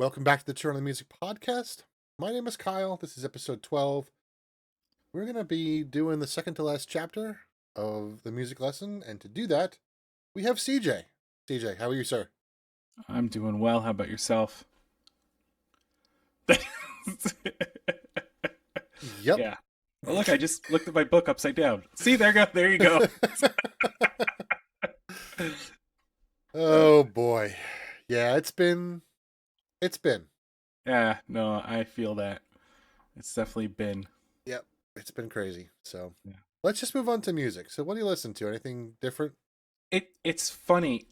Welcome back to the Turn on the Music podcast. My name is Kyle. This is episode 12. We're going to be doing the second to last chapter of the music lesson. And to do that, we have CJ. CJ, how are you, sir? I'm doing well. How about yourself? Yep. Yeah. Well, look, I just looked at my book upside down. See, there you go. Oh, boy. Yeah, it's been. Yeah, no, I feel that. It's definitely been. Yep, it's been crazy. So Yeah. let's just move on to music. So what do you listen to? Anything different? It's funny.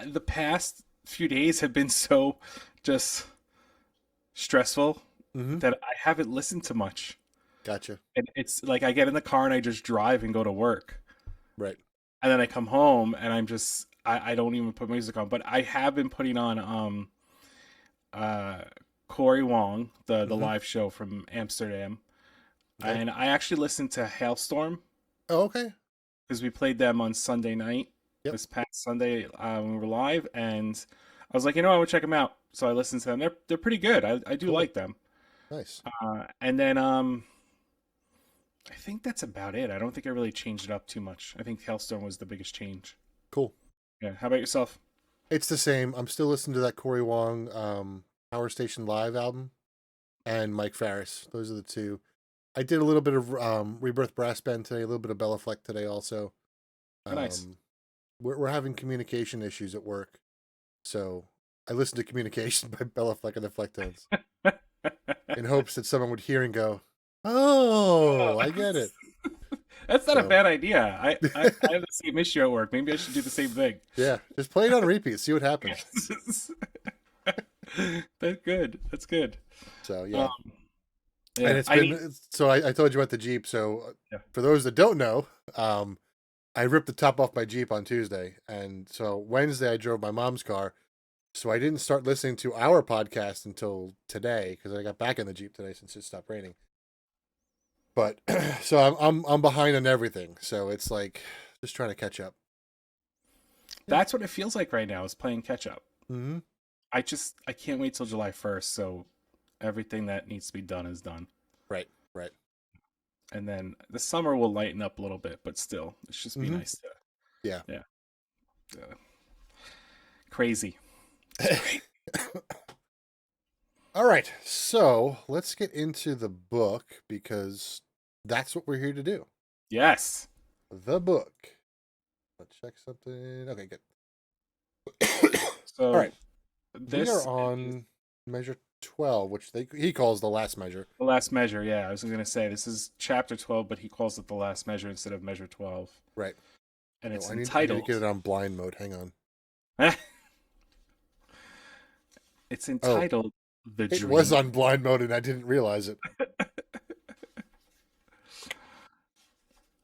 The past few days have been so just stressful Mm-hmm. that I haven't listened to much. Gotcha. And it's like I get in the car and I just drive and go to work. Right. And then I come home and I don't even put music on. But I have been putting on uh Corey Wong, the Mm-hmm. live show from Amsterdam. Okay. And I actually listened to Hailstorm Oh, okay. because we played them on Sunday night, Yep. this past Sunday when we were live, and I was like, I would check them out. So I listened to them. They're pretty good. I do Cool. like them. Nice. And then I think that's about it. I don't think I really changed it up too much. I think Hailstorm was the biggest change. Cool. Yeah. How about yourself? It's the same. I'm still listening to that Corey Wong Power Station Live album and Mike Farris. Those are the two. I did a little bit of Rebirth Brass Band today, a little bit of Bella Fleck today also. Oh, nice. We're having communication issues at work. So I listened to Communication by Bella Fleck and the Flecktones in hopes that someone would hear and go, oh, I get it. That's not a So- bad idea. I have the same issue at work. Maybe I should do the same thing. Yeah, just play it on repeat, see what happens. That's good. That's good. So, yeah. Yeah, And it's been so I told you about the Jeep. So Yeah. for those that don't know, I ripped the top off my Jeep on Tuesday, and so Wednesday I drove my mom's car. So I didn't start listening to our podcast until today because I got back in the Jeep today since it stopped raining. But so I'm behind on everything. So it's like just trying to catch up. that's what it feels like right now is playing catch up. Mm-hmm. I can't wait till July 1st. So everything that needs to be done is done. Right. Right. And then the summer will lighten up a little bit, but still, it's just be Mhm. nice to. Yeah. Yeah. Crazy. All right. So let's get into the book because that's what we're here to do. Yes. The book. Let's check something. Okay, good. So All right. this We are on measure 12, which he calls the last measure. the last measure. Yeah, I was going to say this is chapter 12, but he calls it the last measure instead of measure 12. Right. And it's I need entitled. to get it on blind mode. Hang on. It's entitled The It Dream. was on blind mode and I didn't realize it.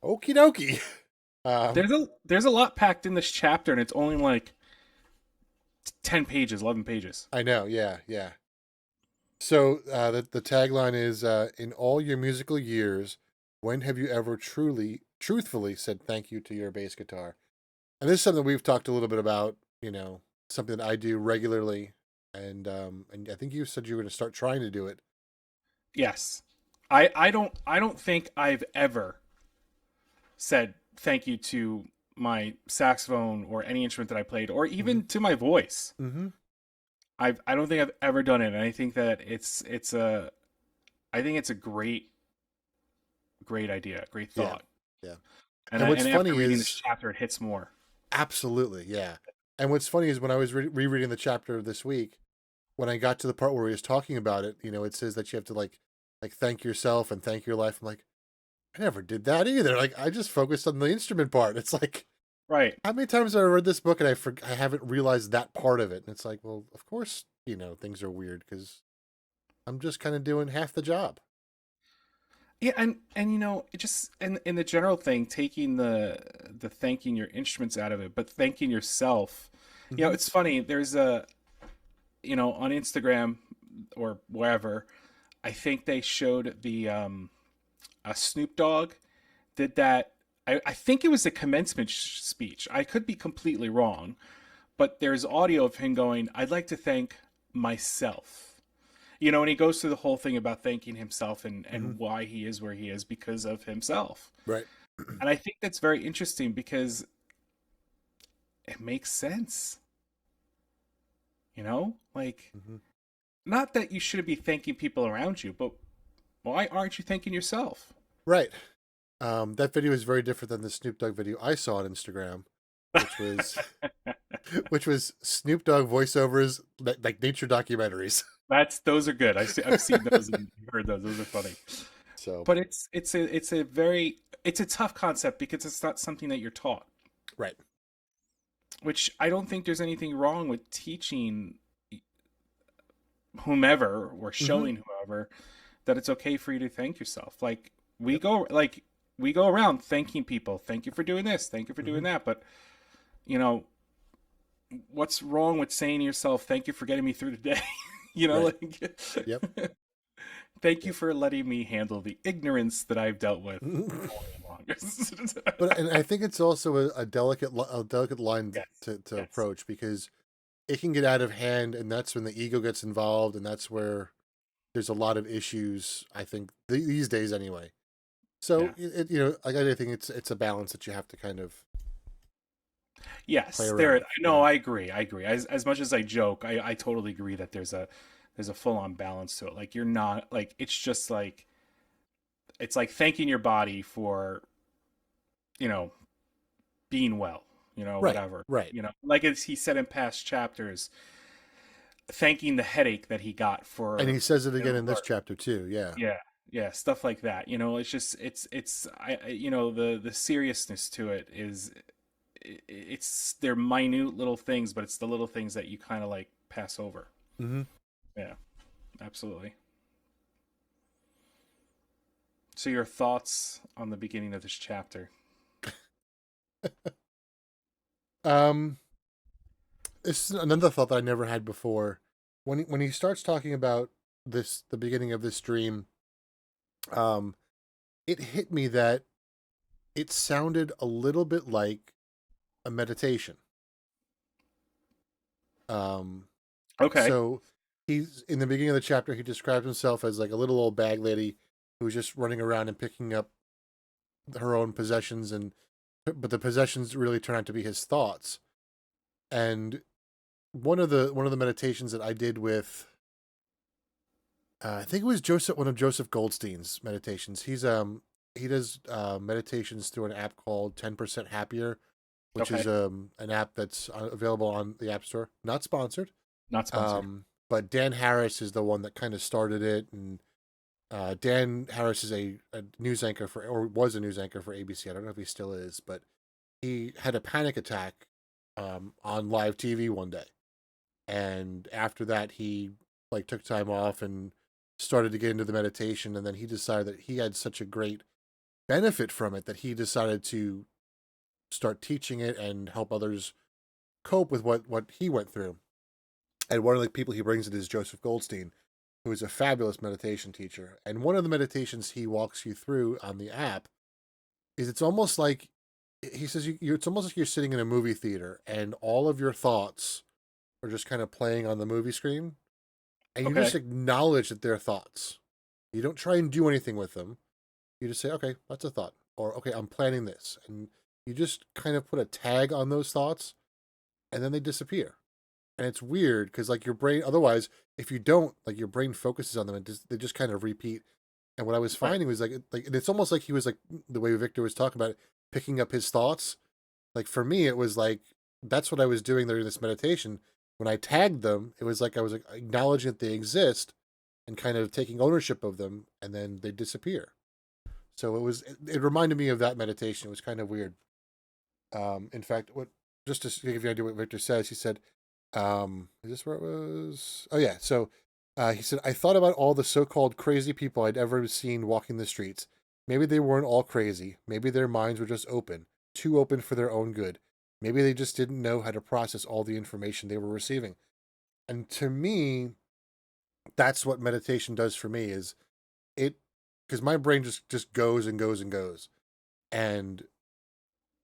Okie dokie. There's a lot packed in this chapter, and it's only like 10 pages, 11 pages. I know. Yeah. Yeah. So the tagline is in all your musical years, when have you ever truthfully said thank you to your bass guitar? And this is something we've talked a little bit about, something that I do regularly. And I think you said you were going to start trying to do it. Yes. I don't think I've ever said thank you to my saxophone or any instrument that I played, or even to my voice. Mm-hmm. I don't think I've ever done it, and I think that it's a great idea, great thought. Yeah. And what's after funny reading is- this chapter, it hits more. Absolutely, yeah. And what's funny is when I was rereading the chapter this week, when I got to the part where he was talking about it, it says that you have to like thank yourself and thank your life. I'm like, I never did that either. Like I just focused on the instrument part. It's like, Right. how many times have I read this book and I haven't realized that part of it? And it's like, well, of course, things are weird because I'm just kind of doing half the job. Yeah, and it just in the general thing, taking the thanking your instruments out of it, but thanking yourself. Mhm. It's funny. There's on Instagram or wherever, I think they showed the Snoop Dogg did that. I think it was a commencement speech. I could be completely wrong, but there's audio of him going, "I'd like to thank myself." You know, and he goes through the whole thing about thanking himself Hmm. and why he is where he is because of himself. Right. And I think that's very interesting because it makes sense. You know, like, Hmm. not that you shouldn't be thanking people around you, but why aren't you thanking yourself? Right. That video is very different than the Snoop Dogg video I saw on Instagram, which was which was Snoop Dogg voiceovers like nature documentaries. That's those are good. I've seen those and heard those. Those are funny. So, But it's a very it's a tough concept because it's not something that you're taught. right. Which I don't think there's anything wrong with teaching whomever or Hmm. showing whoever that it's okay for you to thank yourself. Yep. We go around thanking people. Thank you for doing this. Thank you for Hmm. doing that. But you know, what's wrong with saying to yourself, "Thank you for getting me through the day"? you know, Right. like Yep. thank you Yep. for letting me handle the ignorance that I've dealt with all day But long. and I think it's also a delicate line Yes, to yes, approach because it can get out of hand, and that's when the ego gets involved, and that's where there's a lot of issues. I think these days, anyway. So yeah, I think it's a balance that you have to kind of play yes. around There, with. no, I agree. I agree. As much as I joke, I totally agree that there's a full on balance to it. Like you're not like it's just like it's like thanking your body for you know being well, Right. whatever, Right. like as he said in past chapters, thanking the headache that he got And he for says it again in this or chapter too. Yeah. yeah, yeah, stuff like that. It's just it's the seriousness to it is it's they're minute little things, but it's the little things that you kind of like pass over. Hmm. Yeah, absolutely. So your thoughts on the beginning of this chapter? Um, this is another thought that I never had before. When he starts talking about the beginning of this dream, um, it hit me that it sounded a little bit like a meditation. Um, Okay. so he's in the beginning of the chapter. He describes himself as like a little old bag lady who's just running around and picking up her own possessions, and but the possessions really turn out to be his thoughts. And one of the meditations that I did with I think it was one of Joseph Goldstein's meditations. He does meditations through an app called 10% Happier, which is Okay. an app that's available on the App Store. Not sponsored. Not sponsored. But Dan Harris is the one that kind of started it, and Dan Harris is a news anchor or was a news anchor for ABC. I don't know if he still is, but he had a panic attack on live TV one day, and after that, he like took time off and started to get into the meditation, and then he decided that he had such a great benefit from it that he decided to start teaching it and help others cope with what he went through. And one of the people he brings in is Joseph Goldstein, who is a fabulous meditation teacher. And one of the meditations he walks you through on the app is it's almost like he says it's almost like you're sitting in a movie theater and all of your thoughts are just kind of playing on the movie screen, and you just Okay. acknowledge that they're thoughts. You don't try and do anything with them. You just say, okay, that's a thought, or okay, I'm planning this, and you just kind of put a tag on those thoughts, and then they disappear. And it's weird because like your brain, otherwise, if you don't, like your brain focuses on them and they just kind of repeat. And what I was Right. finding was and it's almost like he was like the way Victor was talking about it, picking up his thoughts. Like for me, it was like that's what I was doing during this meditation. When I tagged them, it was like I was like acknowledging that they exist and kind of taking ownership of them, and then they disappear. So it reminded me of that meditation. It was kind of weird. In fact, what just to give you an idea what Victor says, he said, is this where it was? Oh yeah. So he said, I thought about all the so-called crazy people I'd ever seen walking the streets. Maybe they weren't all crazy. Maybe their minds were just open, too open for their own good. Maybe they just didn't know how to process all the information they were receiving. And to me, that's what meditation does for me is it because my brain just goes and goes and goes. And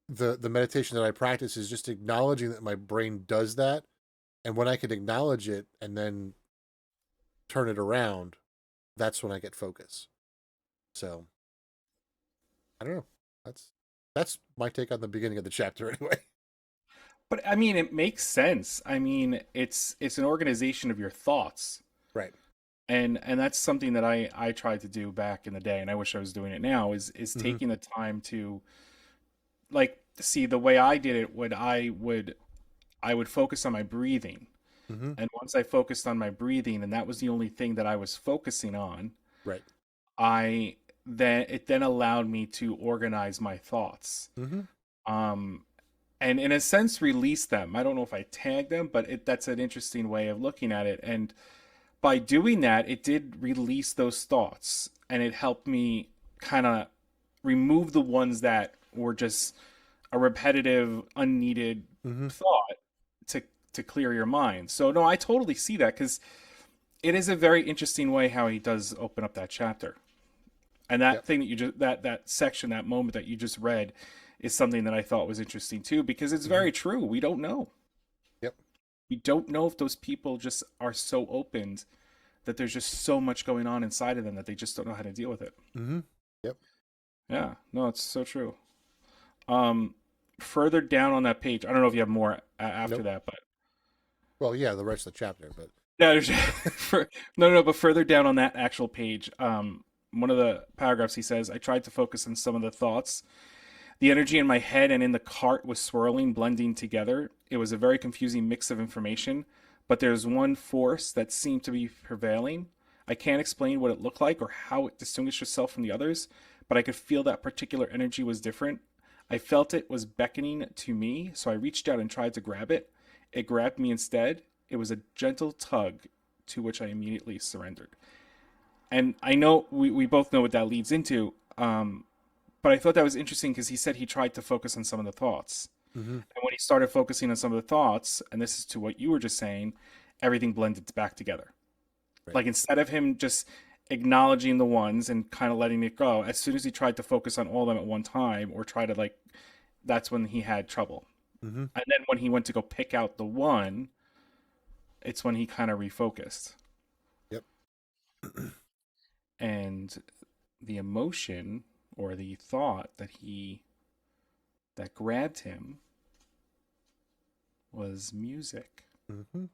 the meditation that I practice is just acknowledging that my brain does that, and when I can acknowledge it and then turn it around, that's when I get focus. So I don't know. That's that's my take on the beginning of the chapter anyway. But I mean, it makes sense. I mean, it's an organization of your thoughts, Right. and that's something that I tried to do back in the day, and I wish I was doing it now. Is Mm-hmm. taking the time to, like, see the way I did it. When I would focus on my breathing, Mm-hmm. and once I focused on my breathing, and that was the only thing that I was focusing on, Right. I then it then allowed me to organize my thoughts. Mm-hmm. Um, and in a sense release them. I don't know if I tag them, but that's an interesting way of looking at it. And by doing that, it did release those thoughts, and it helped me kind of remove the ones that were just a repetitive, unneeded Mm-hmm. thought to to clear your mind. So no, I totally see that because it is a very interesting way how he does open up that chapter. And that Yep. thing that you just that section, that moment that you just read, is something that I thought was interesting too, because it's Mm-hmm. very true. We don't know. Yep. We don't know if those people just are so opened that there's just so much going on inside of them that they just don't know how to deal with it. Mm-hmm. Yep. Yeah, no, it's so true. Um, Further down on that page, I don't know if you have more after Nope. that, but Well, yeah, the rest of the chapter, but no, no, but further down on that actual page, one of the paragraphs he says, "I tried to focus on some of the thoughts. The energy in my head and in the cart was swirling, blending together. It was a very confusing mix of information, but there's one force that seemed to be prevailing. I can't explain what it looked like or how it distinguished itself from the others, but I could feel that particular energy was different. I felt it was beckoning to me, so I reached out and tried to grab it. It grabbed me instead. It was a gentle tug to which I immediately surrendered." And I know we both know what that leads into. But I thought that was interesting because he said he tried to focus on some of the thoughts. mm-hmm. And when he started focusing on some of the thoughts, and this is to what you were just saying, everything blended back together. Right. Like instead of him just acknowledging the ones and kind of letting it go, as soon as he tried to focus on all of them at one time or try to like, that's when he had trouble. Mm-hmm. And then when he went to go pick out the one, it's when he kind of refocused. Yep. And the emotion or the thought that grabbed him was music. Mm-hmm.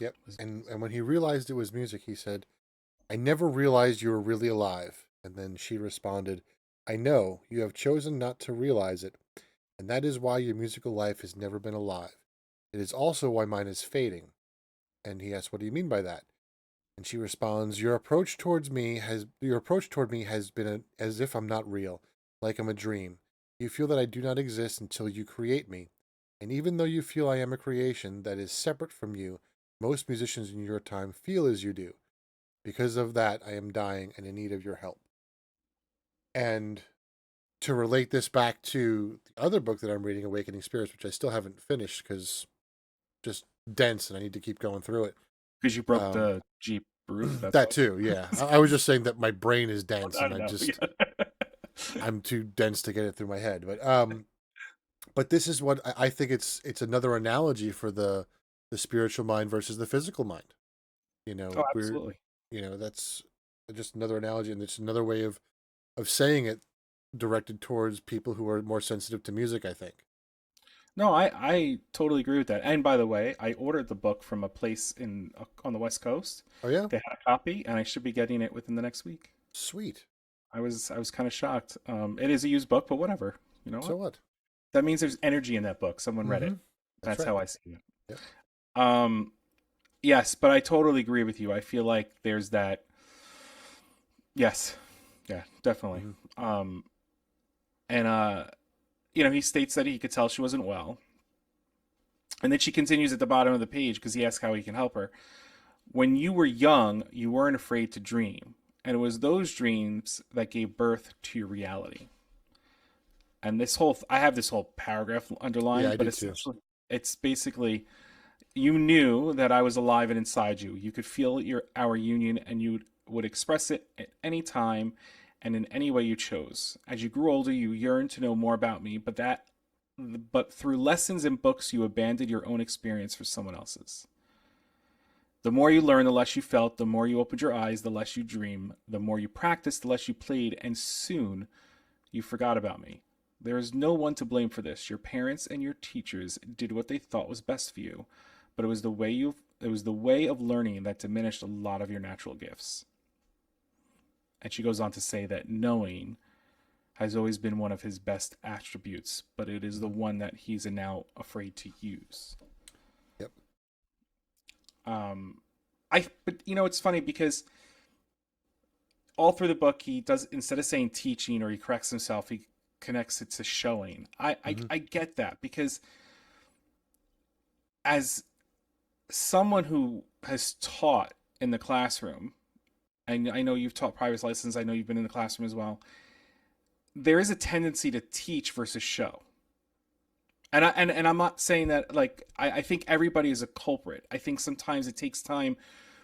Yep. Was And when he realized it was music, he said, "I never realized you were really alive." And then she responded, "I know you have chosen not to realize it, and that is why your musical life has never been alive. It is also why mine is fading." And he asks, "What do you mean by that?" And she responds, your approach toward me has been as if I'm not real, like I'm a dream. You feel that I do not exist until you create me. And even though you feel I am a creation that is separate from you, most musicians in your time feel as you do. Because of that, I am dying and in need of your help." And to relate this back to the other book that I'm reading, Awakening Spirits, which I still haven't finished because just dense and I need to keep going through it. because you broke Um, the Jeep roof. That's that why. too, yeah. I was just saying that my brain is dense I and don't know. I'm too dense to get it through my head. But this is what I think it's another analogy for the spiritual mind versus the physical mind. You Oh, know, absolutely. that's just another analogy, and it's another way of saying it directed towards people who are more sensitive to music, I think. No, I totally agree with that. And by the way, I ordered the book from a place on the West Coast. Oh yeah? They had a copy, and I should be getting it within the next week. Sweet. I was kind of shocked. It is a used book, but whatever. You know So what? what? That means there's energy in that book. Someone read Mm-hmm. it. That's That's right. how I see it. Yep. Um, yes, but I totally agree with you. I feel like there's that. Yes, yeah, definitely. Mm-hmm. Um, and he states that he could tell she wasn't well, and then she continues at the bottom of the page because he asks how he can help her. When you were young, you weren't afraid to dream, and it was those dreams that gave birth to your reality. And I have this whole paragraph Yeah, underlined, I but do too. essentially, it's basically you knew that I was alive and inside you. You could feel our union, and you would express it at any time and in any way you chose. As you grew older, you yearned to know more about me, but through lessons and books, you abandoned your own experience for someone else's. The more you learn, the less you felt. The more you opened your eyes, the less you dream. The more you practiced, the less you played. And soon you forgot about me. There is no one to blame for this. Your parents and your teachers did what they thought was best for you, but it was the way of learning that diminished a lot of your natural gifts. And she goes on to say that knowing has always been one of his best attributes, but it is the Mhm. one that he's now afraid to use. Yep. But it's funny because all through the book he does, instead of saying teaching or he corrects himself, he connects it to showing. Hmm. I get that because as someone who has taught in the classroom, and I know you've taught private lessons, I know you've been in the classroom as well, there is a tendency to teach versus show. And I'm not saying that, like, I think everybody is a culprit. I think sometimes it takes time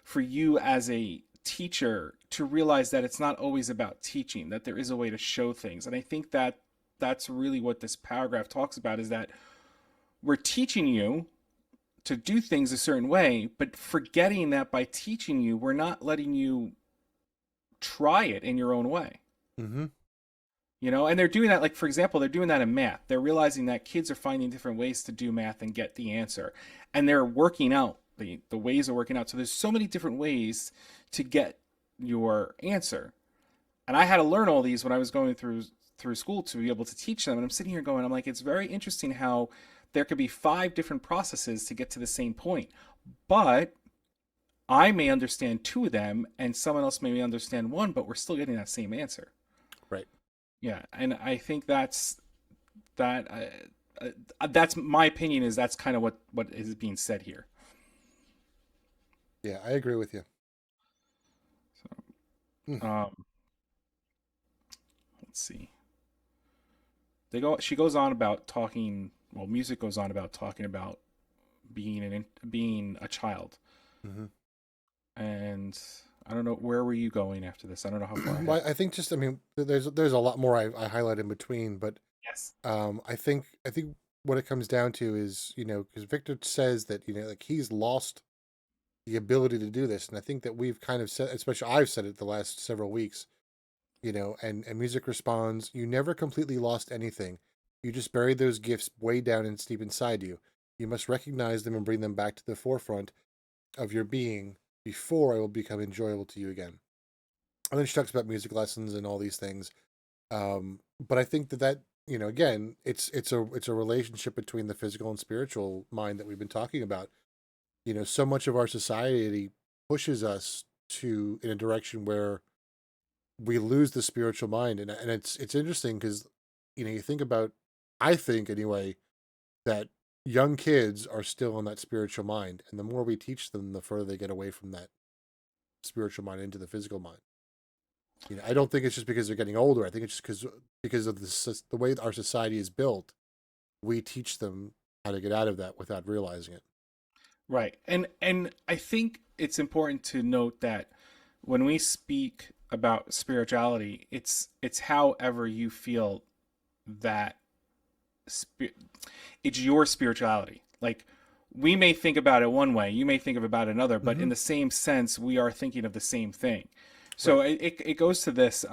for you as a teacher to realize that it's not always about teaching, that there is a way to show things. And I think that that's really what this paragraph talks about, is that we're teaching you to do things a certain way, but forgetting that by teaching you, we're not letting you try it in your own way. Hmm. And they're doing that, like, for example, they're doing that in math. They're realizing that kids are finding different ways to do math and get the answer. And they're working out the ways are working out. So there's so many different ways to get your answer. And I had to learn all these when I was going through school to be able to teach them. And I'm sitting here going, I'm like, it's very interesting how there could be 5 different processes to get to the same point. But I may understand 2 of them and someone else may understand one, but we're still getting that same answer. Right. Yeah, and I think that that's my opinion, is that's kind of what is being said here. Yeah, I agree with you. Mm. Um, let's see. She goes on about talking. Well, music goes on about talking about being a child, Hmm. and I don't know, where were you going after this? I don't know how far ahead. Well, I think just, I mean, there's a lot more I highlight in between, but Yes. I think what it comes down to is, because Victor says that, like, he's lost the ability to do this, and I think that we've kind of said, especially I've said it the last several weeks, and music responds, you never completely lost anything. You just buried those gifts way down and deep inside you. You must recognize them and bring them back to the forefront of your being before I will become enjoyable to you again. And then she talks about music lessons and all these things. But I think that again, it's a relationship between the physical and spiritual mind that we've been talking about. So much of our society pushes us to in a direction where we lose the spiritual mind, and it's interesting because you think about, I think anyway, that young kids are still in that spiritual mind, and the more we teach them, the further they get away from that spiritual mind into the physical mind. I don't think it's just because they're getting older. I think it's just because of the way our society is built. We teach them how to get out of that without realizing it. Right. And I think it's important to note that when we speak about spirituality, it's however you feel that spi- it's your spirituality. Like, we may think about it one way, you may think of about another, but Hmm. in the same sense, we are thinking of the same thing. So Right. it goes to this,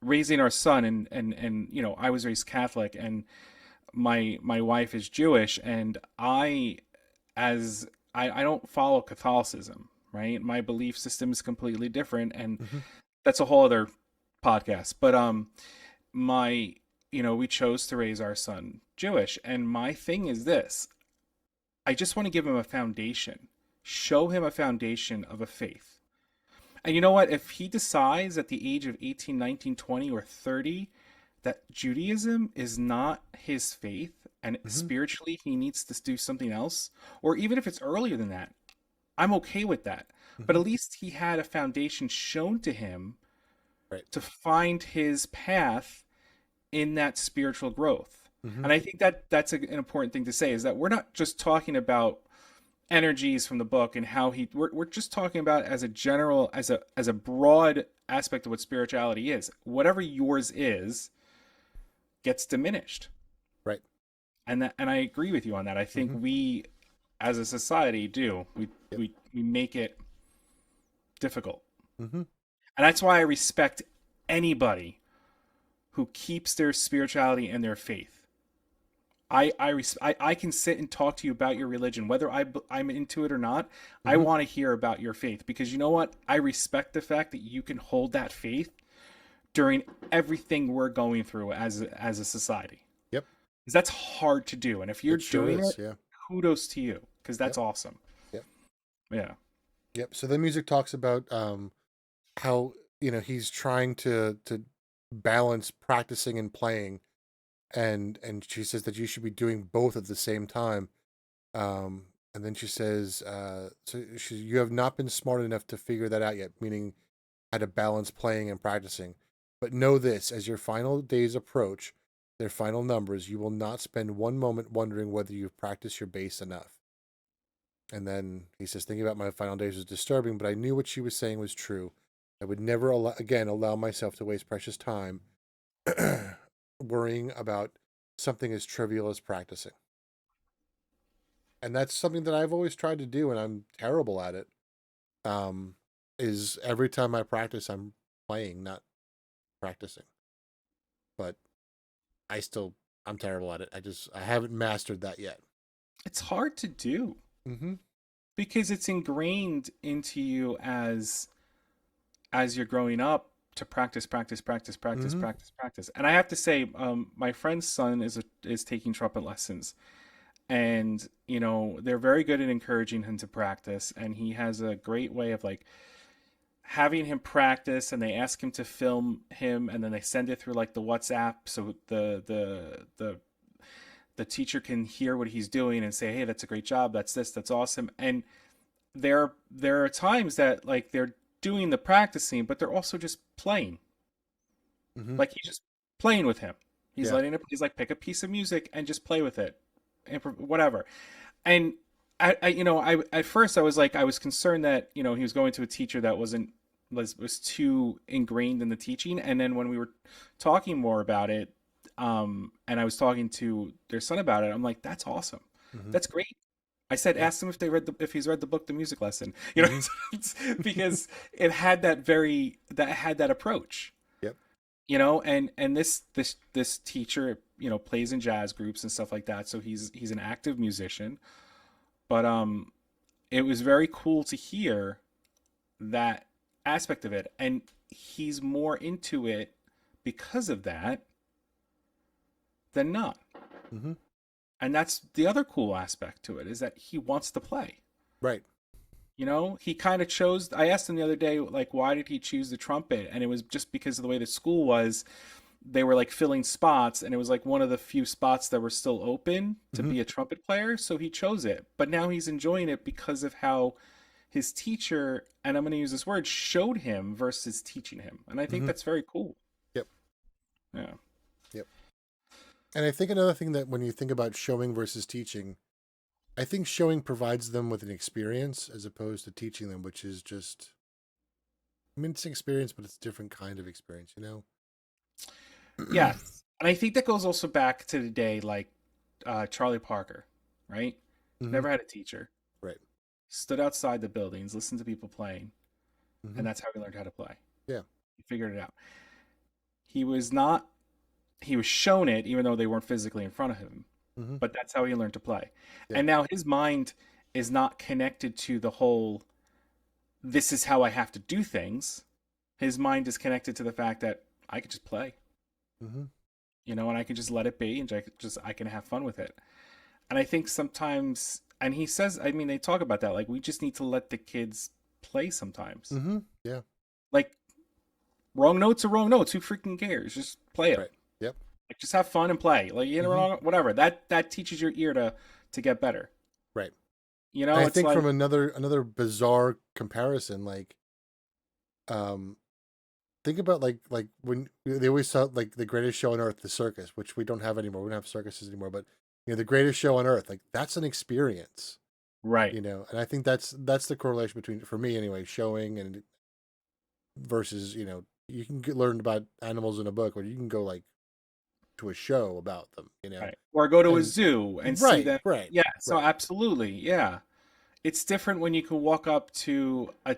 raising our son, and I was raised Catholic, and my wife is Jewish, and as I don't follow Catholicism, right? My belief system is completely different, and Hmm. that's a whole other podcast. But my we chose to raise our son Jewish, and my thing is this: I just want to give him a foundation, show him a foundation of a faith. And you know what? If he decides at the age of 18, 19, 20, or 30 that Judaism is not his faith and Hmm. spiritually he needs to do something else, or even if it's earlier than that, I'm okay with that. But Hmm. at least he had a foundation shown to him Right. to find his path in that spiritual growth. Hmm. And I think that that's an important thing to say, is that we're not just talking about energies from the book and how we're just talking about as a general, as a broad aspect of what spirituality is. Whatever yours is gets diminished. Right. And I agree with you on that. I think Hmm. as a society do. We Yep. we make it difficult. Mm-hmm. And that's why I respect anybody who keeps their spirituality and their faith. I can sit and talk to you about your religion, whether I'm into it or not. I Mm-hmm. want to hear about your faith because you know what? I respect the fact that you can hold that faith during everything we're going through as a society. Yep. Because that's hard to do, and if you're It sure doing it, is. Yeah. kudos to you because that's Yep. awesome. Yep. Yeah. Yep. So the music talks about how he's trying to balance practicing and playing, and she says that you should be doing both at the same time. And then she says, you have not been smart enough to figure that out yet, meaning how to balance playing and practicing. But know this: as your final days approach, their final numbers, you will not spend one moment wondering whether you've practiced your bass enough. And then he says, thinking about my final days was disturbing, but I knew what she was saying was true. I would never again allow myself to waste precious time worrying about something as trivial as practicing. And that's something that I've always tried to do, and I'm terrible at it. Um, is every time I practice, I'm playing, not practicing. But I still, I'm terrible at it. I haven't mastered that yet. It's hard to do Mm-hmm. because it's ingrained into you as you're growing up to practice, practice, practice, practice, Mm-hmm. practice, practice. And I have to say, my friend's son is taking trumpet lessons, and they're very good at encouraging him to practice, and he has a great way of like having him practice, and they ask him to film him, and then they send it through like the WhatsApp so the teacher can hear what he's doing and say, hey, that's a great job, that's awesome. And there are times that like they're doing the practicing, but they're also just playing. Mm-hmm. Like he's just playing with him. He's Yeah. letting it. He's like pick a piece of music and just play with it, whatever. And I at first I was like I was concerned that he was going to a teacher that was too ingrained in the teaching. And then when we were talking more about it, and I was talking to their son about it, I'm like, that's awesome, Mm-hmm. that's great. I said, Yeah. ask him if he's read the book, The Music Lesson. Mm-hmm. Because it had that approach, Yep. and this teacher, plays in jazz groups and stuff like that. So he's an active musician, but it was very cool to hear that aspect of it, and he's more into it because of that than not. Mm-hmm. And that's the other cool aspect to it is that he wants to play. Right. He kind of chose. I asked him the other day, like, why did he choose the trumpet? And it was just because of the way the school was. They were like filling spots, and it was like one of the few spots that were still open to Mm-hmm. be a trumpet player. So he chose it. But now he's enjoying it because of how his teacher, and I'm going to use this word, showed him versus teaching him. And I think Mm-hmm. that's very cool. Yep. Yeah. Yep. And I think another thing that when you think about showing versus teaching, I think showing provides them with an experience as opposed to teaching them, which is just, I mean, it's an experience, but it's a different kind of experience, you know? Yes. And I think that goes also back to the day like Charlie Parker, right? Mm-hmm. Never had a teacher, Right. stood outside the buildings, listened to people playing, Mm-hmm. and that's how he learned how to play. Yeah. He figured it out. He was not, he was shown it even though they weren't physically in front of him, Mm-hmm. but that's how he learned to play. Yeah. And now his mind is not connected to the whole, this is how I have to do things. His mind is connected to the fact that I could just play, Mm-hmm. and I can just let it be, and I can have fun with it. And I think sometimes, and he says, I mean, they talk about that, like we just need to let the kids play sometimes. Mm-hmm. Yeah. Like wrong notes are wrong notes. Who freaking cares? Just play it. Right. Yep. Like just have fun and play. Like Mm-hmm. wrong, whatever. That teaches your ear to get better. Right. And I It's think like from another bizarre comparison, like, um, think about like when they always saw like the greatest show on earth, the circus, which we don't have anymore. We don't have circuses anymore, but the greatest show on earth, like that's an experience, right. And I think that's the correlation between, for me anyway, showing and versus, you can learn about animals in a book, or you can go like to a show about them, you know. Right. Or go to a And zoo and see right, them. right, Yeah, so right. absolutely. Yeah. It's different when you can walk up to a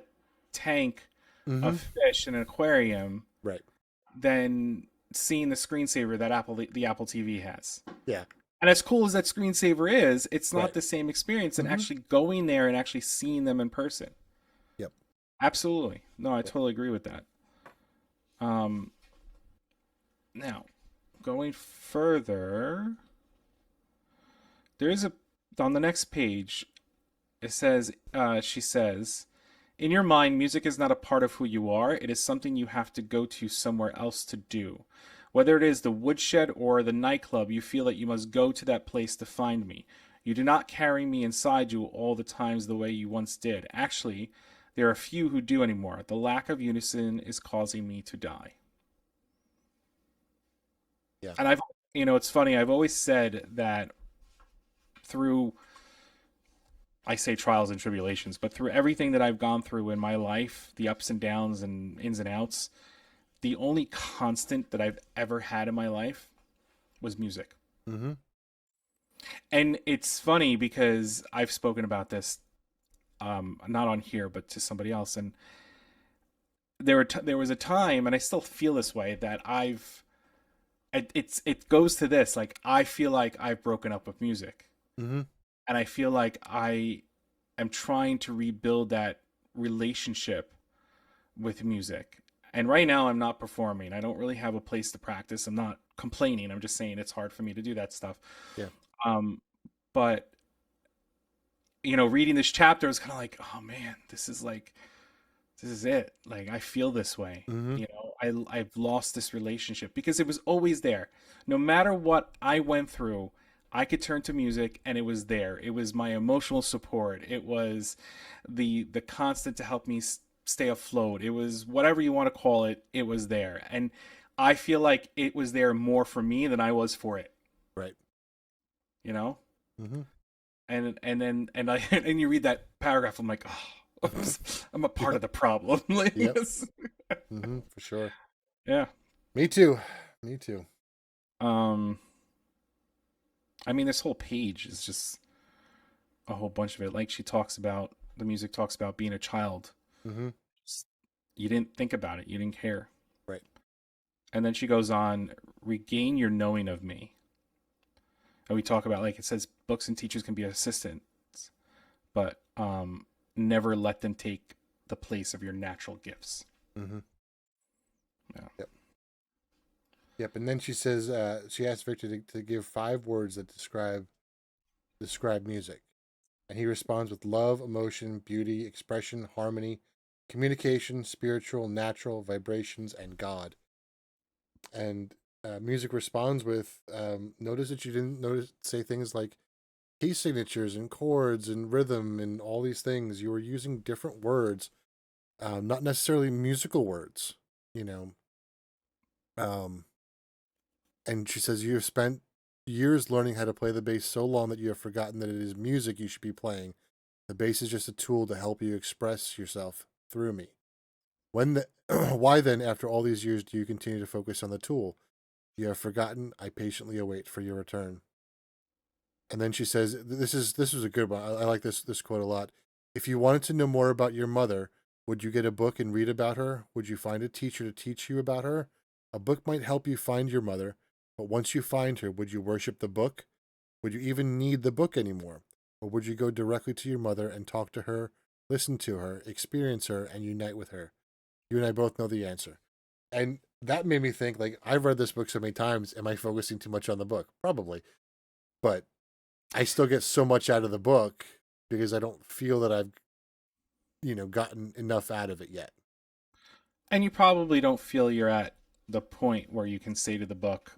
tank of Mm-hmm. fish in an aquarium Right. than seeing the screensaver that the Apple TV has. Yeah. And as cool as that screensaver is, it's not Right. the same experience than Mm-hmm. actually going there and actually seeing them in person. Yep. Absolutely. No, I Yep. totally agree with that. Um, Now, going further, there is a on the next page. It says, she says, in your mind, music is not a part of who you are. It is something you have to go to somewhere else to do. Whether it is the woodshed or the nightclub, you feel that you must go to that place to find me. You do not carry me inside you all the times the way you once did. Actually, there are few who do anymore. The lack of unison is causing me to die. Yeah. And it's funny, I've always said that through, I say trials and tribulations, but through everything that I've gone through in my life, the ups and downs and ins and outs, the only constant that I've ever had in my life was music. Mm-hmm. And it's funny because I've spoken about this, not on here, but to somebody else. And there was a time, and I still feel this way, that it goes to this, like, I feel like I've broken up with music. Mm-hmm. And I feel like I am trying to rebuild that relationship with music. And right now I'm not performing. I don't really have a place to practice. I'm not complaining. I'm just saying it's hard for me to do that stuff. Yeah. Um, but reading this chapter is kind of like, oh man, this is it. Like, I feel this way. Mm-hmm. I've lost this relationship because it was always there. No matter what I went through, I could turn to music and it was there. It was my emotional support. It was the constant to help me stay afloat. It was whatever you want to call it. It was there. And I feel like it was there more for me than I was for it, Right. you know? Mm-hmm. And you read that paragraph, I'm like, oh, I'm a part Yep. of the problem. Like, Yep. yes. Mm-hmm. For sure. Yeah. Me too. Me too. Um I mean, this whole page is just a whole bunch of it. Like, the music talks about being a child. Mm-hmm. You didn't think about it. You didn't care. Right. And then she goes on, regain your knowing of me. And we talk about, like, it says books and teachers can be assistants, but never let them take the place of your natural gifts. Mm-hmm. Yeah. Yep. Yep. And then she says, she asked Victor to give 5 words that describe music. And he responds with love, emotion, beauty, expression, harmony, communication, spiritual, natural, vibrations, and God. And music responds with, notice that you didn't say things like key signatures and chords and rhythm and all these things. You were using different words, not necessarily musical words, you know. Um, and she says, you have spent years learning how to play the bass so long that you have forgotten that it is music you should be playing. The bass is just a tool to help you express yourself through me. Why then, after all these years, do you continue to focus on the tool? You have forgotten. I patiently await for your return. And then she says, this was a good one. I like this quote a lot. If you wanted to know more about your mother, would you get a book and read about her? Would you find a teacher to teach you about her? A book might help you find your mother, but once you find her, would you worship the book? Would you even need the book anymore? Or would you go directly to your mother and talk to her, listen to her, experience her, and unite with her? You and I both know the answer. And that made me think, like, I've read this book so many times. Am I focusing too much on the book? Probably. But I still get so much out of the book because I don't feel that I've, gotten enough out of it yet. And you probably don't feel you're at the point where you can say to the book,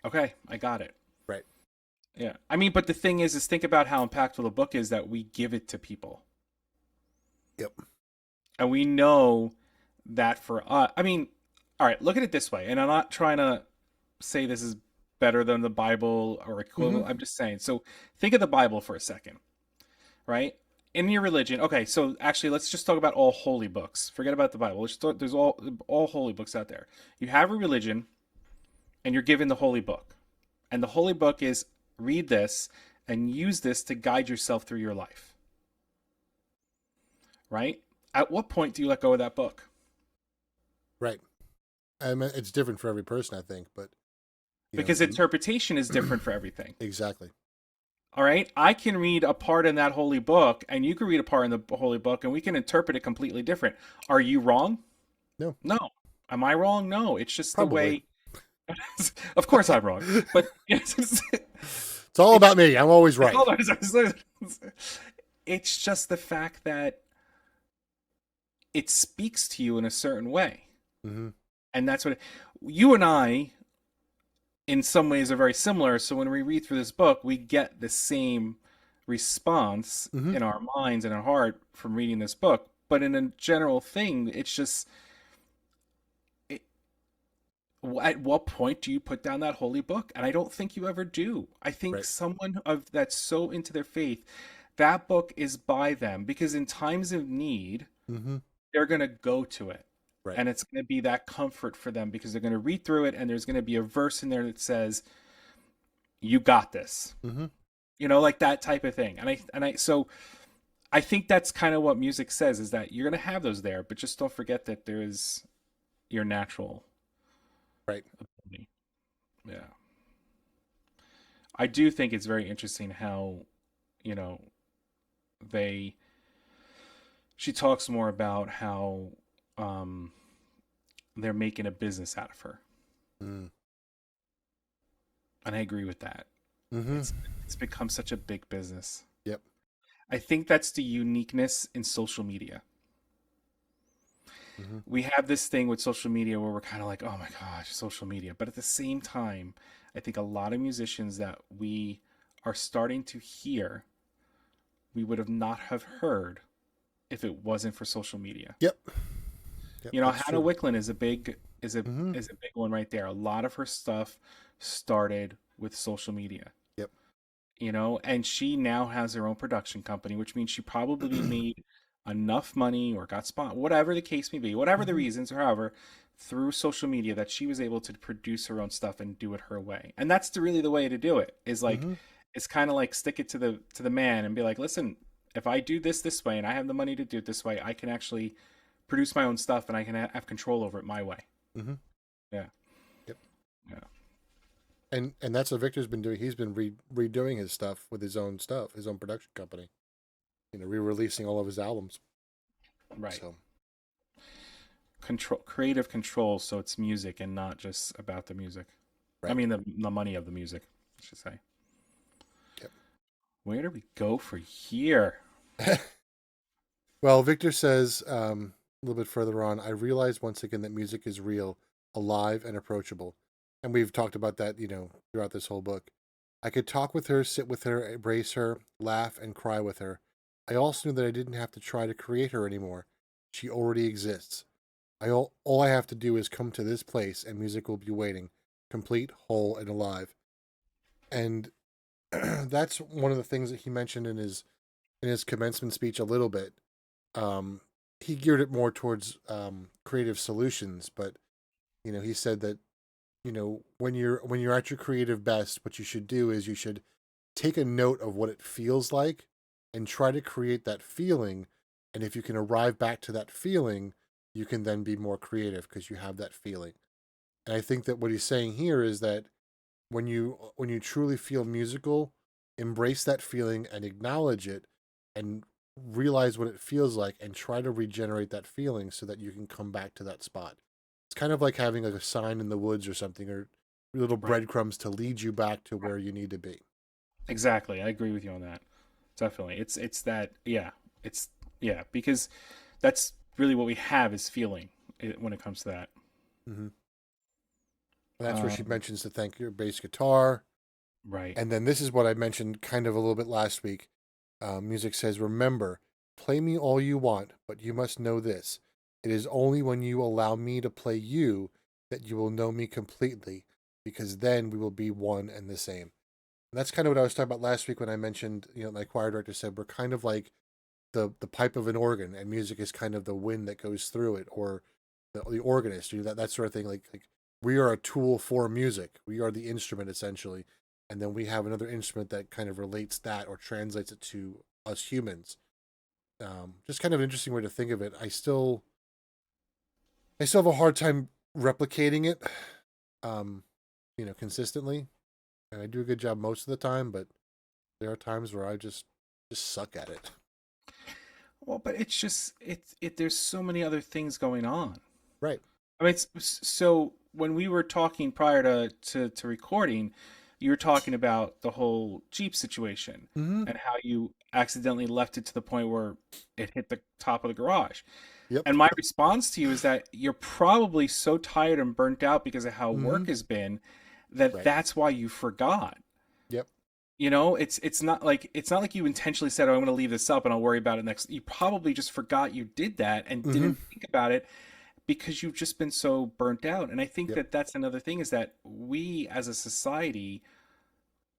okay, I got it. Right. Yeah. I mean, but the thing is think about how impactful the book is that we give it to people. Yep. And we know that for us, I mean, all right, look at it this way. And I'm not trying to say this is better than the Bible or equivalent. Mm-hmm. I'm just saying. So think of the Bible for a second, right? In your religion, okay, so actually let's just talk about all holy books. Forget about the Bible. There's all holy books out there. You have a religion, and you're given the holy book. And the holy book is read this and use this to guide yourself through your life. Right? At what point do you let go of that book? Right. I mean, it's different for every person, I think, but Because interpretation is different for everything. exactly. All right. I can read a part in that holy book, and you can read a part in the holy book, and we can interpret it completely different. Are you wrong? No, No. Am I wrong? No. It's just the probably. way. Of course, I'm wrong, but it's It's all about me. I'm always right. it's just the fact that it speaks to you in a certain way, Mm-hmm. and that's what you and I, in some ways, are very similar. So when we read through this book, we get the same response Mm-hmm. in our minds and our heart from reading this book. But in a general thing, it's just it, at what point do you put down that holy book? And I don't think you ever do. I think Right. someone of that's so into their faith, that book is by them because in times of need, Mm-hmm. they're going to go to it. Right. And it's going to be that comfort for them because they're going to read through it and there's going to be a verse in there that says, "You got this." Mm-hmm. Like that type of thing. So I think that's kind of what music says is that you're going to have those there, but just don't forget that there is your natural Right. ability. Yeah. I do think it's very interesting how, you know, they she talks more about how um they're making a business out of her. Mm. And I agree with that. Mm-hmm. It's it's become such a big business. Yep. I think that's the uniqueness in social media. Mm-hmm. We have this thing with social media where we're kind of like, oh my gosh, social media. But at the same time, I think a lot of musicians that we are starting to hear, we would have not have heard if it wasn't for social media. Yep. Yep. That's Hannah true. Wicklund is a big is a Mm-hmm. is a big one right there. A lot of her stuff started with social media. Yep. And she now has her own production company, which means she probably made enough money or got spot, whatever the case may be, whatever the Mm-hmm. reasons, or however, through social media that she was able to produce her own stuff and do it her way. And that's really the way to do it. Is like, Mm-hmm. it's kind of like stick it to the man and be like, listen, if I do this way and I have the money to do it this way, I can actually produce my own stuff and I can have control over it my way. Mm-hmm. Yeah, Yep. yeah, And that's what Victor's been doing. He's been redoing his stuff with his own stuff, his own production company. Re-releasing all of his albums. right. So Control, creative control, so it's music and not just about the music. I right. mean the money of the music, I should say. Where do we go for here? Yep. Well, Victor says a little bit further on, I realize once again that music is real, alive, and approachable. And we've talked about that, throughout this whole book. I could talk with her, sit with her, embrace her, laugh, and cry with her. I also knew that I didn't have to try to create her anymore. She already exists. All I have to do is come to this place, and music will be waiting, complete, whole, and alive. And that's one of the things that he mentioned in his commencement speech a little bit. Um, he geared it more towards creative solutions, but he said that when you're at your creative best, what you should do is you should take a note of what it feels like and try to create that feeling. And if you can arrive back to that feeling, you can then be more creative because you have that feeling. And I think that what he's saying here is that when you truly feel musical, embrace that feeling and acknowledge it and realize what it feels like and try to regenerate that feeling so that you can come back to that spot. It's kind of like having like a sign in the woods or something or little Right. breadcrumbs to lead you back to where you need to be. Exactly. I agree with you on that. Definitely. It's that yeah. It's yeah, because that's really what we have is feeling when it comes to that. Mm-hmm. And that's where she Um, mentions to thank your bass guitar. right. And then this is what I mentioned kind of a little bit last week. Music says, remember, play me all you want, but you must know this. It is only when you allow me to play you that you will know me completely, because then we will be one and the same. And that's kind of what I was talking about last week when I mentioned, my choir director said we're kind of like the pipe of an organ, and music is kind of the wind that goes through it, or the organist, that sort of thing. Like we are a tool for music. We are the instrument essentially, and then we have another instrument that kind of relates that or translates it to us humans. Just kind of an interesting way to think of it. I still have a hard time replicating it, um, consistently, and I do a good job most of the time. But there are times where I just suck at it. Well, but it's just there's so many other things going on. Right. I mean, so when we were talking prior to recording, you were talking about the whole Jeep situation Mm-hmm. and how you accidentally left it to the point where it hit the top of the garage. Yep. And my response to you is that you're probably so tired and burnt out because of how Mm-hmm. work has been that Right. that's why you forgot. Yep. You know, it's not like you intentionally said, "Oh, I'm going to leave this up and I'll worry about it next." You probably just forgot you did that and Mm-hmm. didn't think about it because you've just been so burnt out. And I think Yep. that that's another thing is that we as a society,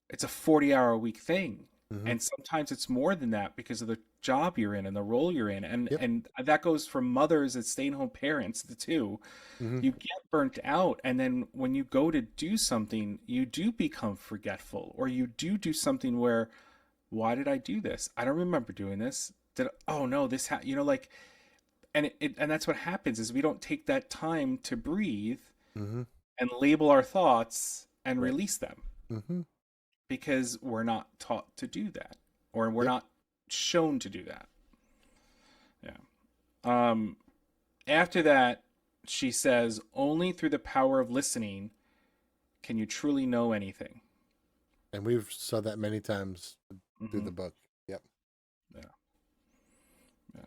it's a 40-hour a week thing. Mm-hmm. And sometimes it's more than that because of the job you're in and the role you're in. And Yep. and that goes for mothers and stay-at-home parents, the two. Mm-hmm. You get burnt out, and then when you go to do something, you do become forgetful, or you do something where, why did I do this? I don't remember doing this. Oh no, like, and that's what happens is we don't take that time to breathe Mm-hmm. and label our thoughts and Right. release them Mm-hmm. because we're not taught to do that, or we're Yep. not shown to do that. Yeah. Um, After that, she says, only through the power of listening can you truly know anything. And we've saw that many times through Hmm. the book. Yep. Yeah, yeah.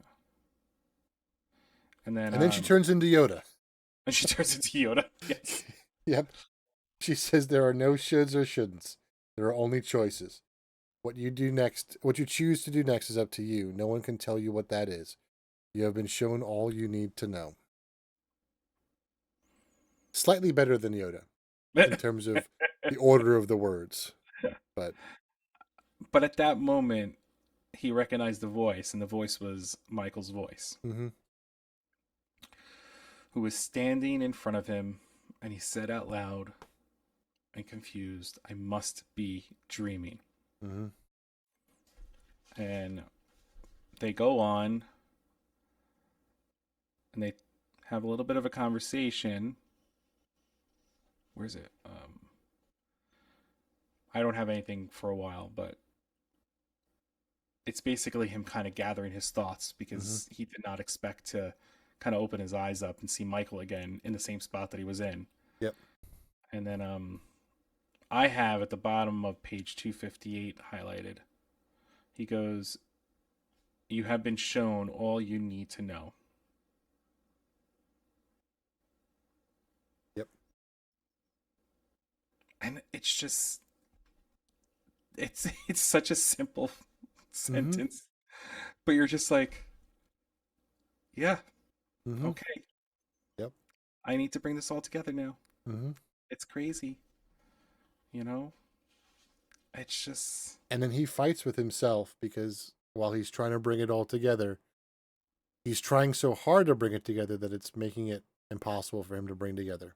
And then, And then she turns into Yoda. and she turns into Yoda. Yes. Yep. She says there are no shoulds or shouldn'ts. There are only choices. What you choose to do next is up to you. No one can tell you what that is. You have been shown all you need to know. Slightly better than Yoda in terms of the order of the words. But But at that moment, he recognized the voice, and the voice was Michael's voice, mm-hmm. who was standing in front of him, and he said out loud and confused, I must be dreaming. Mm-hmm. And they go on and they have a little bit of a conversation. Where's it? I don't have anything for a while, but it's basically him kind of gathering his thoughts Mm-hmm. because he did not expect to kind of open his eyes up and see Michael again in the same spot that he was in. Yep. And then I have at the bottom of page 258 highlighted. He goes, "You have been shown all you need to know." Yep. And it's just it's such a simple Mm-hmm. sentence, but you're just like, yeah, Mm-hmm. okay, Yep. I need to bring this all together now. Mm-hmm. It's crazy, you know? It's just, And then he fights with himself because while he's trying to bring it all together, he's trying so hard to bring it together that it's making it impossible for him to bring together.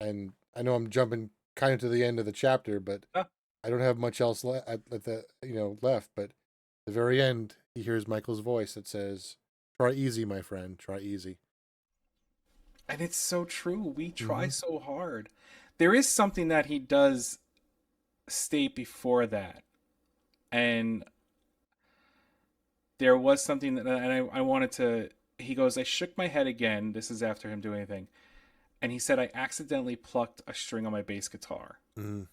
And I know I'm jumping kind of to the end of the chapter, but uh, I don't have much else left. But at the very end, he hears Michael's voice that says, "Try easy, my friend. Try easy." and it's so true. We Mm-hmm. try so hard. There is something that he does state before that, and there was something that, and I wanted to. He goes, I shook my head again. This is after him doing anything. And he said, I accidentally plucked a string on my bass guitar. Mm-hmm.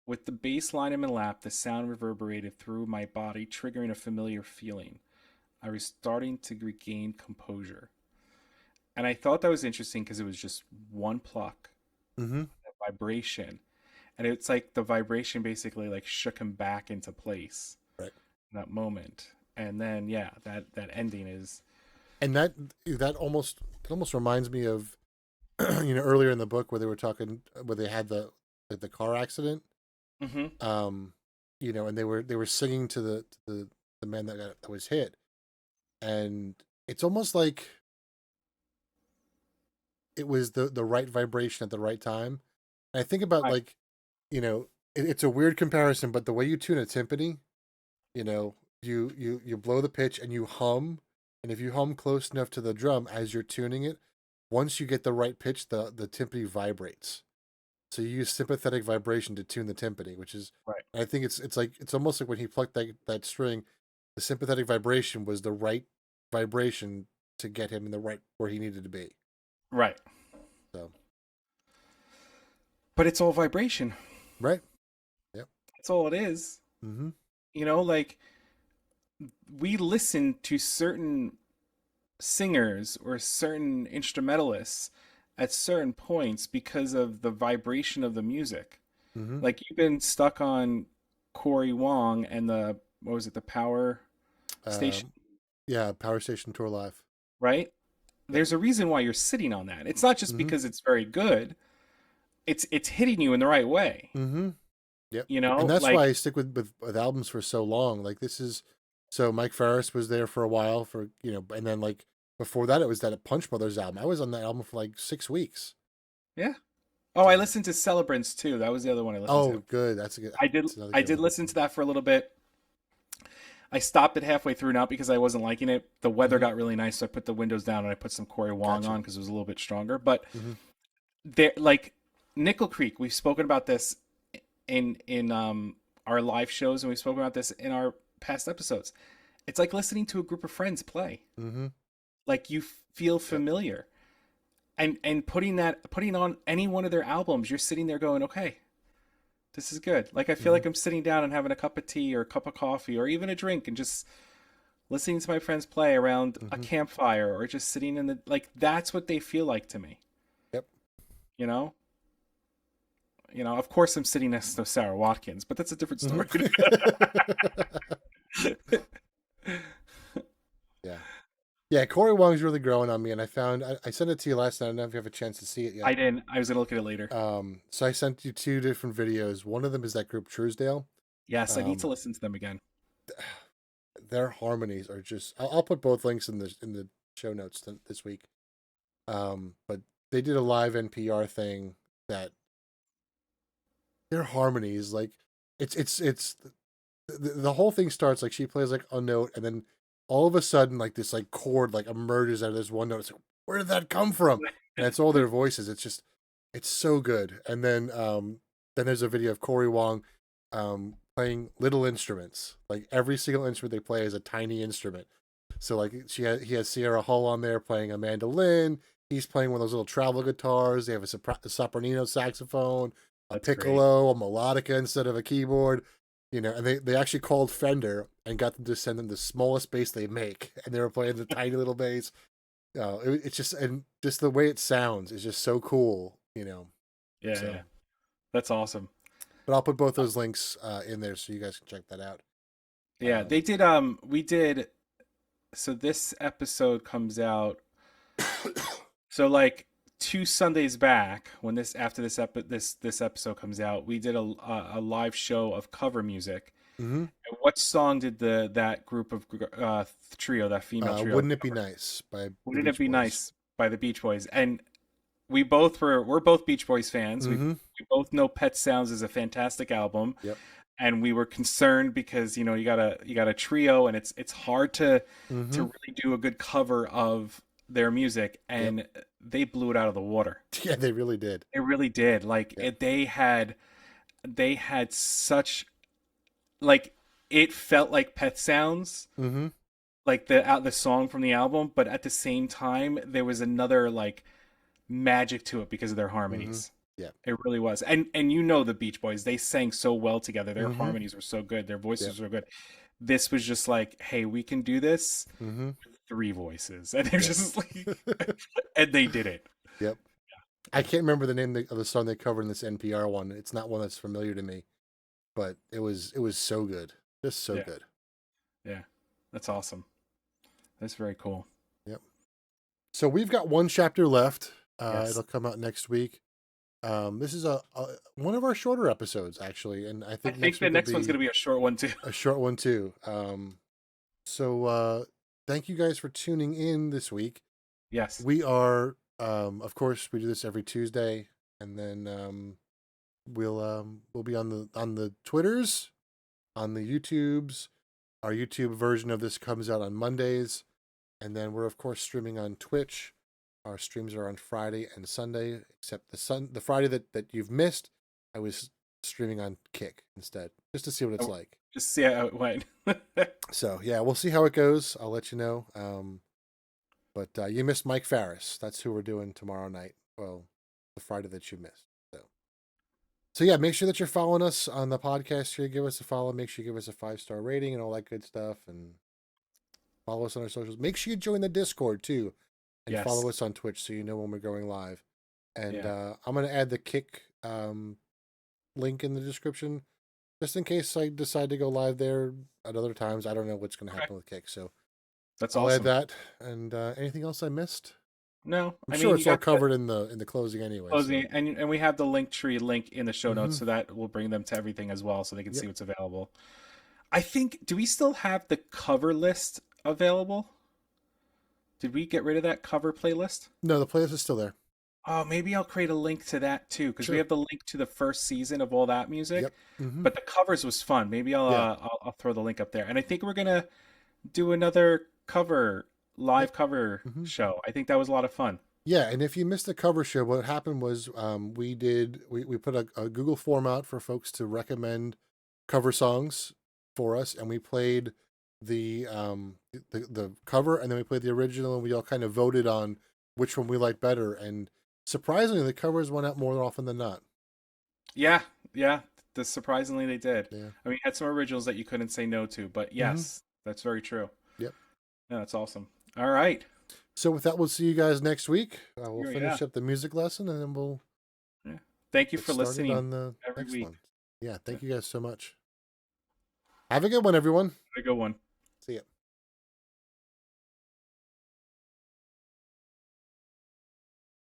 With the bass line in my lap, the sound reverberated through my body, triggering a familiar feeling. I was starting to regain composure. And I thought that was interesting because it was just one pluck, Mm-hmm. a vibration. And it's like the vibration basically like shook him back into place Right. in that moment. And then yeah, that ending is And that almost reminds me of earlier in the book where they were talking where they had the car accident. mm-hmm. um and they were singing to the man that was hit, and it's almost like it was the right vibration at the right time. And I think about Right. like, it's a weird comparison, but the way you tune a timpani, you blow the pitch and you hum, and if you hum close enough to the drum as you're tuning it, once you get the right pitch, the timpani vibrates. So you use sympathetic vibration to tune the timpani, which is, Right. I think it's like it's almost like when he plucked that string, the sympathetic vibration was the right vibration to get him in the right where he needed to be. Right. So But it's all vibration. right, yep, That's all it is. mm-hmm, Like we listen to certain singers or certain instrumentalists at certain points because of the vibration of the music. mm-hmm. Like you've been stuck on Corey Wong and the what was it, the Power Station, Um, yeah, Power Station Tour Live. right? Yep. There's a reason why you're sitting on that. It's not just Mm-hmm. because it's very good. It's hitting you in the right way. Mm-hmm. Yep. And that's why Like I stick with albums for so long. Like this is so Mike Ferris was there for a while for and then like before that it was that Punch Brothers album. I was on that album for like 6 weeks. yeah. Oh, I So listened to Celebrants too. That was the other one I listened oh to. good. That's a good I did that's another I good did one. listen to that for a little bit. I stopped it halfway through, not because I wasn't liking it. The weather Mm-hmm. got really nice, so I put the windows down and I put some Corey Wong Gotcha. on because it was a little bit stronger. But Mm-hmm. there, like Nickel Creek, we've spoken about this in our live shows, and we've spoken about this in our past episodes. It's like listening to a group of friends play. Mm-hmm. Like you feel Yep. familiar, and putting on any one of their albums, you're sitting there going, okay, this is good. Like I feel Mm-hmm. like I'm sitting down and having a cup of tea or a cup of coffee or even a drink and just listening to my friends play around a Mm-hmm. campfire or just sitting in the like that's what they feel like to me. Yep. You know? Of course I'm sitting next to Sarah Watkins, but that's a different story. Mm-hmm. Yeah. Yeah, Corey Wong's really growing on me, and I sent it to you last night. I don't know if you have a chance to see it I yet. didn't. I was gonna look at it later. So I sent you two different videos. One of them is that group Truesdale. Yes, I need to Um, listen to them again. their harmonies are just. I'll put both links in the show notes this week. But they did a live NPR thing that their harmonies like it's the whole thing starts like she plays like a note and then all of a sudden like this like chord like emerges out of this one note. It's like where did that come from? And it's all their voices. It's just it's so good. And then there's a video of Corey Wong playing little instruments. Like every single instrument they play is a tiny instrument. So like he has Sierra Hull on there playing a mandolin. He's playing one of those little travel guitars. They have a sopranino saxophone, a That's great. piccolo, a melodica instead of a keyboard. And they actually called Fender and got them to send them the smallest bass they make, and they were playing the tiny little bass. It's just the way it sounds is just so cool. Yeah, So, yeah. That's awesome. but I'll put both those links in there so you guys can check that out. Yeah, Um, they did we did so this episode comes out so like 2 Sundays back when this episode comes out, we did a live show of cover music. mm-hmm. And what song did that group of trio, that female trio Wouldn't it be cover? nice by the Wouldn't it Beach be Boys? nice by the Beach Boys? And we're both Beach Boys fans. Mm-hmm. We both know Pet Sounds is a fantastic album, Yep. and we were concerned because you got a trio, and it's hard to Mm-hmm. really do a good cover of their music, Yep. and they blew it out of the water. Yeah, they really did. It really did. Like Yep. they had such like it felt like Pet Sounds, Mm-hmm. like the song from the album, but at the same time there was another like magic to it because of their Mm-hmm. harmonies. Yeah. It really was. And the Beach Boys, they sang so well together. Their Mm-hmm. harmonies were so good. Their Yep. voices were good. This was just like, hey, we can do this Mm-hmm. with three voices. And they're Yep. just like and they did it. Yep. I can't remember the name of the song they covered in this NPR one. It's not one that's familiar to me, but it was so good, just so Yeah. good. Yeah. That's awesome. That's very cool. Yep. So we've got one chapter left. Yes. It'll come out next week. This is a one of our shorter episodes actually, and I I think think next the week next will one's be gonna be a short one too. a short one too. So thank you guys for tuning in this week. Yes. We are Of course, we do this every Tuesday, and then we'll be on the Twitters, on the YouTubes. Our YouTube version of this comes out on Mondays, and then we're of course streaming on Twitch. Our streams are on Friday and Sunday, except the Friday that you've missed, I was streaming on Kick instead, just to see what it's Oh, like. just see how it went. So yeah, we'll see how it goes. I'll let you know. But you missed Mike Farris. That's who we're doing tomorrow night. Well, the Friday that you missed. So yeah, make sure that you're following us on the podcast here. Give us a follow. Make sure you give us a 5-star rating and all that good stuff. And follow us on our socials. Make sure you join the Discord too, and Yes. follow us on Twitch so you know when we're going live. And Yeah. I'm gonna add the Kick link in the description just in case I decide to go live there at other times. I don't know what's gonna Okay. happen with Kick, so That's I'll add awesome. that. And anything else I missed? No, I'm I sure mean you it's all got the covered in the closing anyway. closing, So and we have the link tree link in the show mm-hmm. notes, so that will bring them to everything as well, so they can Yep. see what's available. I think. Do we still have the cover list available? Did we get rid of that cover playlist? No, the playlist is still there. Oh, maybe I'll create a link to that too, because we Sure. have the link to the first season of all that music. Yep. Mm-hmm. But the covers was fun. Maybe Yeah. I'll throw the link up there. And I think we're gonna do another cover Yep. live cover Mm-hmm. show. I think that was a lot of fun. Yeah, and if you missed the cover show, what happened was we put a Google form out for folks to recommend cover songs for us, and we played the cover, and then we played the original, and we all kind of voted on which one we liked better. And surprisingly, the covers won out more often than not. Yeah, yeah. Surprisingly, they did. Yeah. I mean, had some originals that you couldn't say no to, but Mm-hmm. yes, that's very true. Yep. Yeah, that's awesome. All right. So with that, we'll see you guys next week. We'll Yeah. finish up the music lesson, and then we'll Yeah. Thank you get for started listening on the every next week. one. Yeah, Yeah, thank you guys so much. Have a good one, everyone. have a good one. See ya.